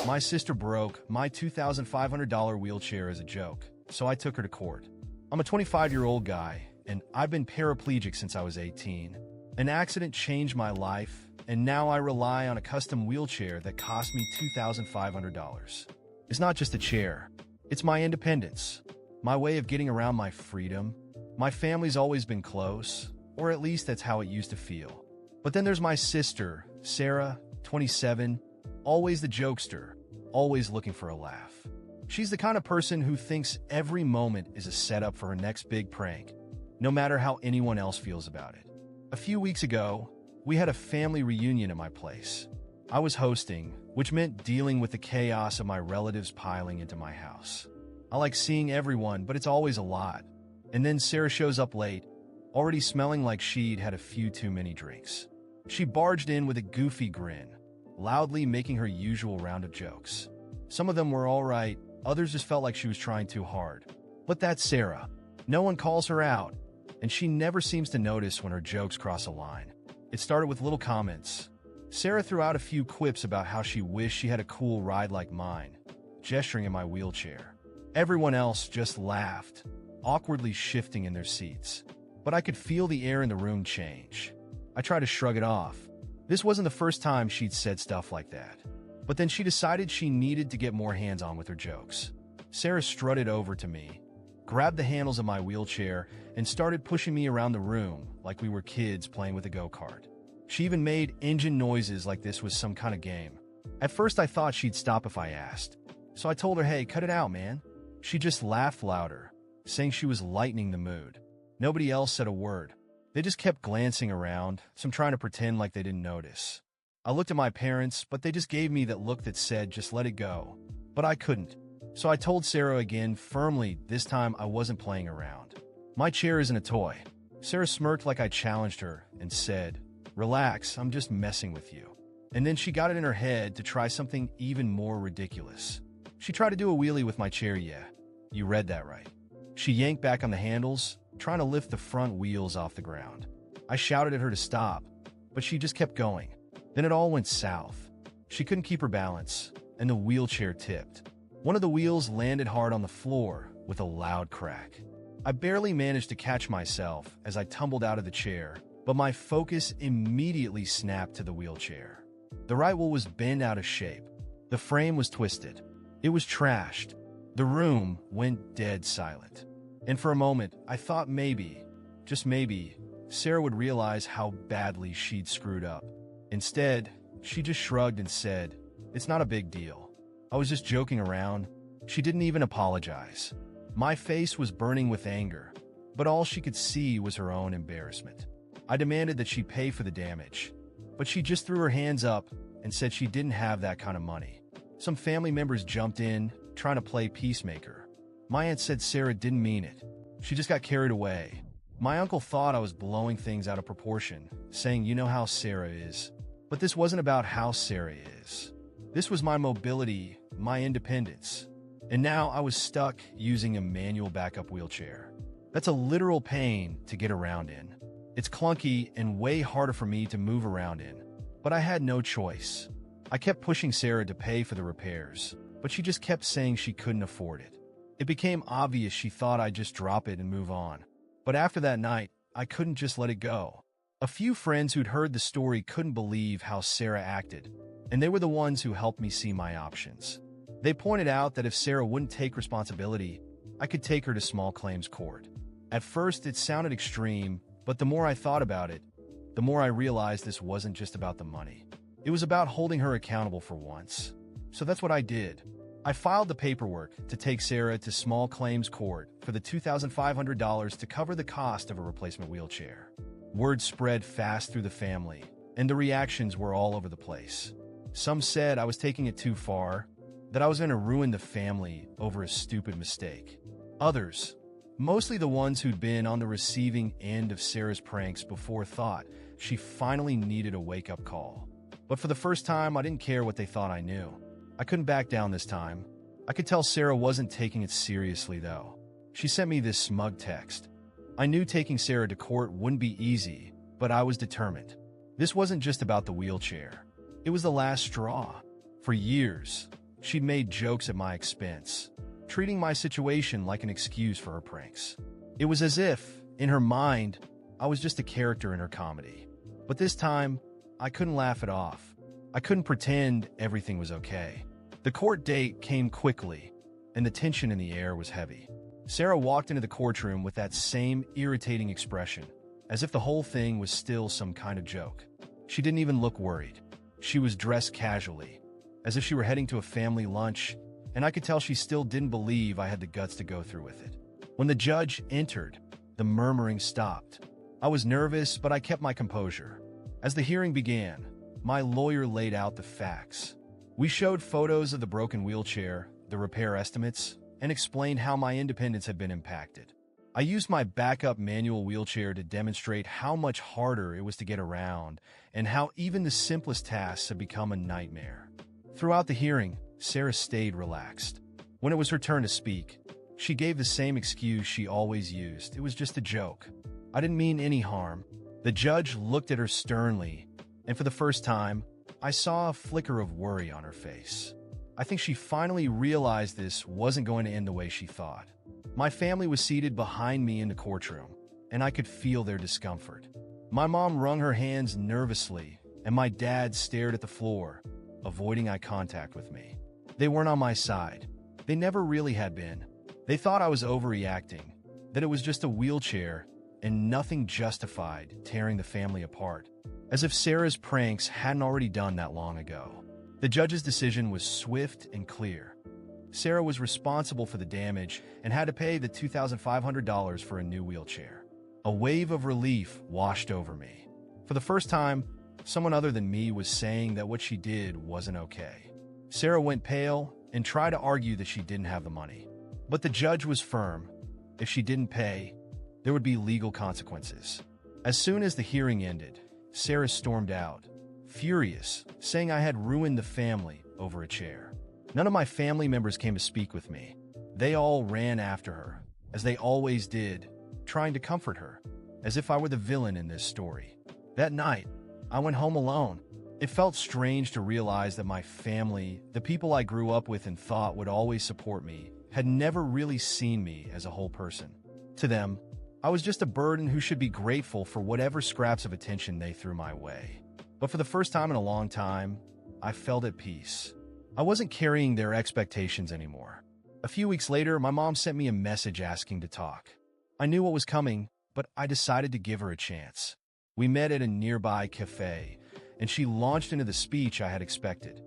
My sister broke my $2,500 wheelchair as a joke, so I took her to court. I'm a 25-year-old guy, and I've been paraplegic since I was 18. An accident changed my life, and now I rely on a custom wheelchair that cost me $2,500. It's not just a chair. It's my independence, my way of getting around my freedom. My family's always been close, or at least that's how it used to feel. But then there's my sister, Sarah, 27, always the jokester, always looking for a laugh. She's the kind of person who thinks every moment is a setup for her next big prank, no matter how anyone else feels about it. A few weeks ago, we had a family reunion at my place. I was hosting, which meant dealing with the chaos of my relatives piling into my house. I like seeing everyone, but it's always a lot. And then Sarah shows up late, already smelling like she'd had a few too many drinks. She barged in with a goofy grin, loudly making her usual round of jokes. Some of them were all right, others just felt like she was trying too hard. But that's Sarah. No one calls her out, and she never seems to notice when her jokes cross a line. It started with little comments. Sarah threw out a few quips about how she wished she had a cool ride like mine, gesturing at my wheelchair. Everyone else just laughed, awkwardly shifting in their seats. But I could feel the air in the room change. I tried to shrug it off. This wasn't the first time she'd said stuff like that. But then she decided she needed to get more hands-on with her jokes. Sarah strutted over to me, grabbed the handles of my wheelchair, and started pushing me around the room like we were kids playing with a go-kart. She even made engine noises like this was some kind of game. At first I thought she'd stop if I asked, so I told her, "Hey, cut it out, man." She just laughed louder, saying she was lightening the mood. Nobody else said a word. They just kept glancing around, some trying to pretend like they didn't notice. I looked at my parents, but they just gave me that look that said, "Just let it go." But I couldn't. So I told Sarah again, firmly, this time I wasn't playing around. "My chair isn't a toy." Sarah smirked like I challenged her and said, "Relax, I'm just messing with you." And then she got it in her head to try something even more ridiculous. She tried to do a wheelie with my chair, yeah. You read that right. She yanked back on the handles, trying to lift the front wheels off the ground. I shouted at her to stop, but she just kept going. Then it all went south. She couldn't keep her balance, and the wheelchair tipped. One of the wheels landed hard on the floor with a loud crack. I barely managed to catch myself as I tumbled out of the chair, but my focus immediately snapped to the wheelchair. The right wheel was bent out of shape. The frame was twisted. It was trashed. The room went dead silent. And for a moment, I thought maybe, just maybe, Sarah would realize how badly she'd screwed up. Instead, she just shrugged and said, "It's not a big deal. I was just joking around." She didn't even apologize. My face was burning with anger, but all she could see was her own embarrassment. I demanded that she pay for the damage, but she just threw her hands up and said she didn't have that kind of money. Some family members jumped in, trying to play peacemaker. My aunt said Sarah didn't mean it. She just got carried away. My uncle thought I was blowing things out of proportion, saying, "You know how Sarah is." But this wasn't about how Sarah is. This was my mobility, my independence. And now I was stuck using a manual backup wheelchair. That's a literal pain to get around in. It's clunky and way harder for me to move around in. But I had no choice. I kept pushing Sarah to pay for the repairs, but she just kept saying she couldn't afford it. It became obvious she thought I'd just drop it and move on. But after that night, I couldn't just let it go. A few friends who'd heard the story couldn't believe how Sarah acted, and they were the ones who helped me see my options. They pointed out that if Sarah wouldn't take responsibility, I could take her to small claims court. At first, it sounded extreme, but the more I thought about it, the more I realized this wasn't just about the money. It was about holding her accountable for once. So that's what I did. I filed the paperwork to take Sarah to small claims court for the $2,500 to cover the cost of a replacement wheelchair. Word spread fast through the family, and the reactions were all over the place. Some said I was taking it too far, that I was going to ruin the family over a stupid mistake. Others, mostly the ones who'd been on the receiving end of Sarah's pranks before, thought she finally needed a wake-up call. But for the first time, I didn't care what they thought I knew. I couldn't back down this time. I could tell Sarah wasn't taking it seriously, though. She sent me this smug text. I knew taking Sarah to court wouldn't be easy, but I was determined. This wasn't just about the wheelchair. It was the last straw. For years, She'd made jokes at my expense, treating my situation like an excuse for her pranks. It was as if, in her mind, I was just a character in her comedy. But this time, I couldn't laugh it off. I couldn't pretend everything was okay. The court date came quickly, and the tension in the air was heavy. Sarah walked into the courtroom with that same irritating expression, as if the whole thing was still some kind of joke. She didn't even look worried. She was dressed casually, as if she were heading to a family lunch, and I could tell she still didn't believe I had the guts to go through with it. When the judge entered, the murmuring stopped. I was nervous, but I kept my composure. As the hearing began, my lawyer laid out the facts. We showed photos of the broken wheelchair, the repair estimates, and explained how my independence had been impacted. I used my backup manual wheelchair to demonstrate how much harder it was to get around and how even the simplest tasks had become a nightmare. Throughout the hearing, Sarah stayed relaxed. When it was her turn to speak, she gave the same excuse she always used. It was just a joke. I didn't mean any harm. The judge looked at her sternly, and for the first time, I saw a flicker of worry on her face. I think she finally realized this wasn't going to end the way she thought. My family was seated behind me in the courtroom, and I could feel their discomfort. My mom wrung her hands nervously, and my dad stared at the floor, avoiding eye contact with me. They weren't on my side. They never really had been. They thought I was overreacting, that it was just a wheelchair, and nothing justified tearing the family apart, as if Sarah's pranks hadn't already done that long ago. The judge's decision was swift and clear. Sarah was responsible for the damage and had to pay the $2,500 for a new wheelchair. A wave of relief washed over me. For the first time, someone other than me was saying that what she did wasn't okay. Sarah went pale and tried to argue that she didn't have the money. But the judge was firm. If she didn't pay, there would be legal consequences. As soon as the hearing ended, Sarah stormed out, furious, saying I had ruined the family over a chair. None of my family members came to speak with me. They all ran after her, as they always did, trying to comfort her, as if I were the villain in this story. That night, I went home alone. It felt strange to realize that my family, the people I grew up with and thought would always support me, had never really seen me as a whole person. To them, I was just a burden who should be grateful for whatever scraps of attention they threw my way. But for the first time in a long time, I felt at peace. I wasn't carrying their expectations anymore. A few weeks later, my mom sent me a message asking to talk. I knew what was coming, but I decided to give her a chance. We met at a nearby cafe, and she launched into the speech I had expected.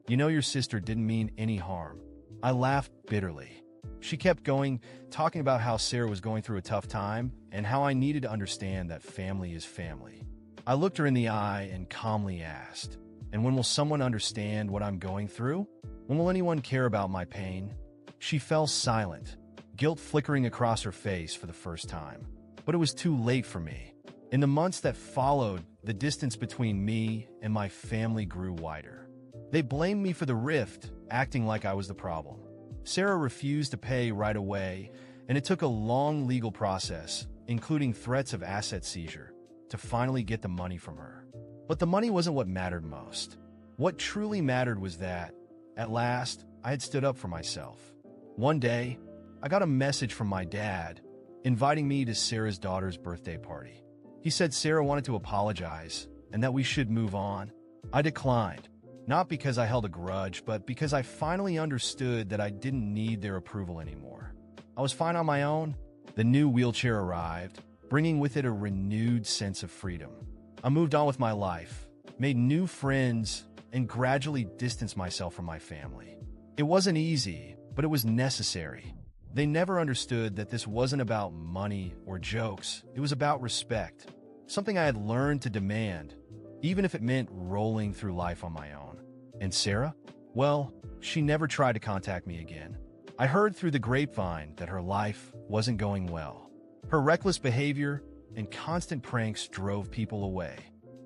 "You know your sister didn't mean any harm." I laughed bitterly. She kept going, talking about how Sarah was going through a tough time and how I needed to understand that family is family. I looked her in the eye and calmly asked, "And when will someone understand what I'm going through? When will anyone care about my pain?" She fell silent, guilt flickering across her face for the first time. But it was too late for me. In the months that followed, the distance between me and my family grew wider. They blamed me for the rift, acting like I was the problem. Sarah refused to pay right away, and it took a long legal process, including threats of asset seizure, to finally get the money from her. But the money wasn't what mattered most. What truly mattered was that, at last, I had stood up for myself. One day, I got a message from my dad, inviting me to Sarah's daughter's birthday party. He said Sarah wanted to apologize, and that we should move on. I declined. Not because I held a grudge, but because I finally understood that I didn't need their approval anymore. I was fine on my own. The new wheelchair arrived, bringing with it a renewed sense of freedom. I moved on with my life, made new friends, and gradually distanced myself from my family. It wasn't easy, but it was necessary. They never understood that this wasn't about money or jokes. It was about respect, something I had learned to demand, even if it meant rolling through life on my own. And Sarah? Well, she never tried to contact me again. I heard through the grapevine that her life wasn't going well. Her reckless behavior and constant pranks drove people away.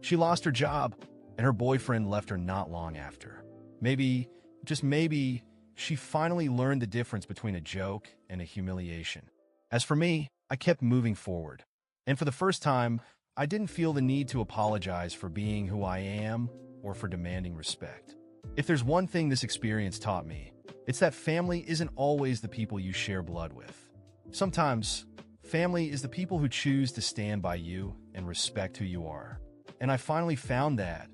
She lost her job, and her boyfriend left her not long after. Maybe, just maybe, she finally learned the difference between a joke and a humiliation. As for me, I kept moving forward. And for the first time, I didn't feel the need to apologize for being who I am or for demanding respect. If there's one thing this experience taught me, it's that family isn't always the people you share blood with. Sometimes, family is the people who choose to stand by you and respect who you are. And I finally found that.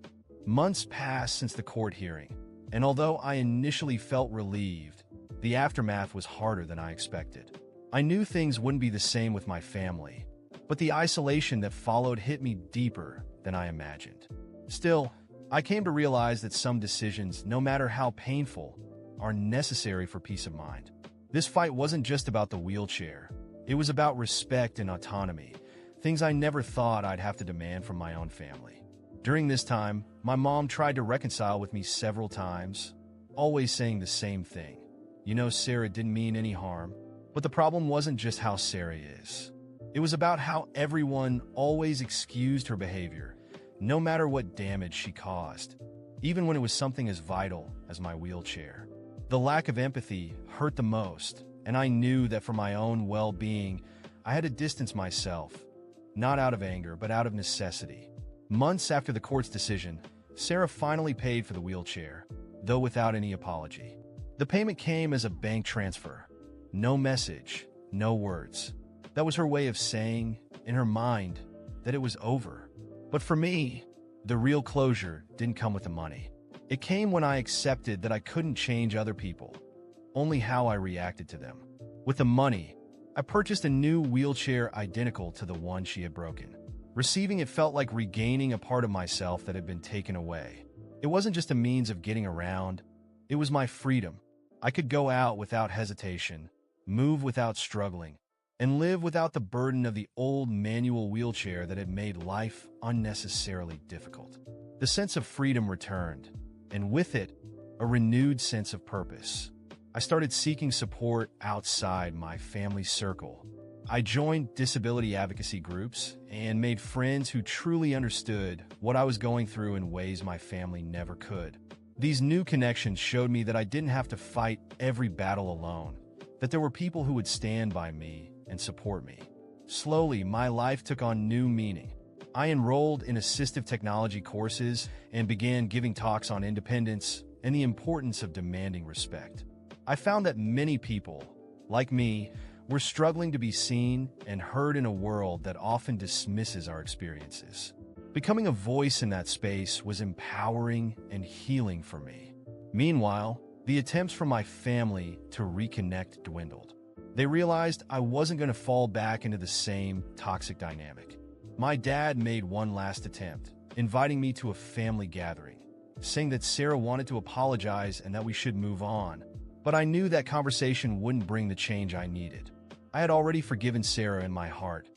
Months passed since the court hearing, and although I initially felt relieved, the aftermath was harder than I expected. I knew things wouldn't be the same with my family, but the isolation that followed hit me deeper than I imagined. Still, I came to realize that some decisions, no matter how painful, are necessary for peace of mind. This fight wasn't just about the wheelchair. It was about respect and autonomy, things I never thought I'd have to demand from my own family. During this time, my mom tried to reconcile with me several times, always saying the same thing. You know, Sarah didn't mean any harm. But the problem wasn't just how Sarah is. It was about how everyone always excused her behavior, no matter what damage she caused, even when it was something as vital as my wheelchair. The lack of empathy hurt the most, and I knew that for my own well-being, I had to distance myself, not out of anger, but out of necessity. Months after the court's decision, Sarah finally paid for the wheelchair, though without any apology. The payment came as a bank transfer. No message, no words. That was her way of saying, in her mind, that it was over. But for me, the real closure didn't come with the money. It came when I accepted that I couldn't change other people, only how I reacted to them. With the money, I purchased a new wheelchair identical to the one she had broken. Receiving it felt like regaining a part of myself that had been taken away. It wasn't just a means of getting around, it was my freedom. I could go out without hesitation, move without struggling, and live without the burden of the old manual wheelchair that had made life unnecessarily difficult. The sense of freedom returned, and with it, a renewed sense of purpose. I started seeking support outside my family circle. I joined disability advocacy groups and made friends who truly understood what I was going through in ways my family never could. These new connections showed me that I didn't have to fight every battle alone, that there were people who would stand by me and support me. Slowly, my life took on new meaning. I enrolled in assistive technology courses and began giving talks on independence and the importance of demanding respect. I found that many people, like me, were struggling to be seen and heard in a world that often dismisses our experiences. Becoming a voice in that space was empowering and healing for me. Meanwhile, the attempts from my family to reconnect dwindled. They realized I wasn't going to fall back into the same toxic dynamic. My dad made one last attempt, inviting me to a family gathering, saying that Sarah wanted to apologize and that we should move on. But I knew that conversation wouldn't bring the change I needed. I had already forgiven Sarah in my heart,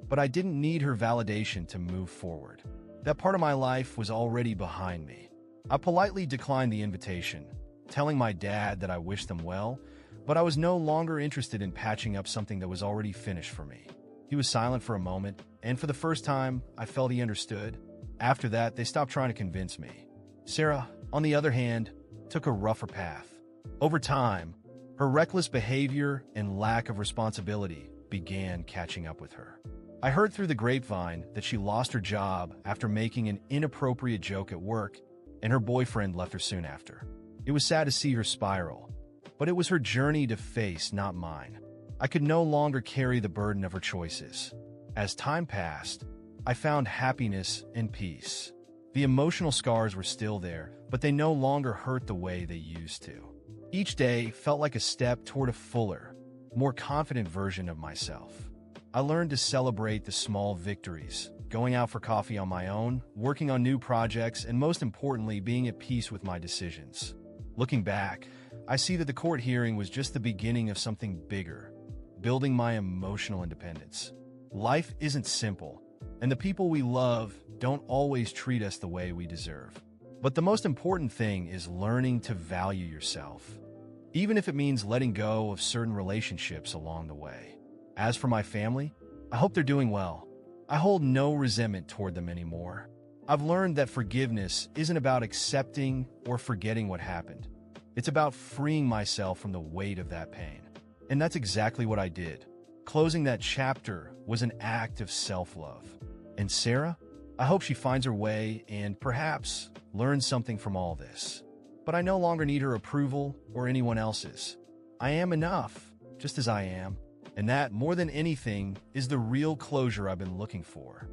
but I didn't need her validation to move forward. That part of my life was already behind me. I politely declined the invitation, telling my dad that I wished them well, but I was no longer interested in patching up something that was already finished for me. He was silent for a moment, and for the first time, I felt he understood. After that, they stopped trying to convince me. Sarah, on the other hand, took a rougher path. Over time, her reckless behavior and lack of responsibility began catching up with her. I heard through the grapevine that she lost her job after making an inappropriate joke at work, and her boyfriend left her soon after. It was sad to see her spiral, but it was her journey to face, not mine. I could no longer carry the burden of her choices. As time passed, I found happiness and peace. The emotional scars were still there, but they no longer hurt the way they used to. Each day felt like a step toward a fuller, more confident version of myself. I learned to celebrate the small victories, going out for coffee on my own, working on new projects, and most importantly, being at peace with my decisions. Looking back, I see that the court hearing was just the beginning of something bigger, building my emotional independence. Life isn't simple, and the people we love don't always treat us the way we deserve. But the most important thing is learning to value yourself, even if it means letting go of certain relationships along the way. As for my family, I hope they're doing well. I hold no resentment toward them anymore. I've learned that forgiveness isn't about accepting or forgetting what happened. It's about freeing myself from the weight of that pain. And that's exactly what I did. Closing that chapter was an act of self-love. And Sarah, I hope she finds her way and perhaps learns something from all this. but I no longer need her approval or anyone else's. I am enough, just as I am, and that, more than anything, is the real closure I've been looking for.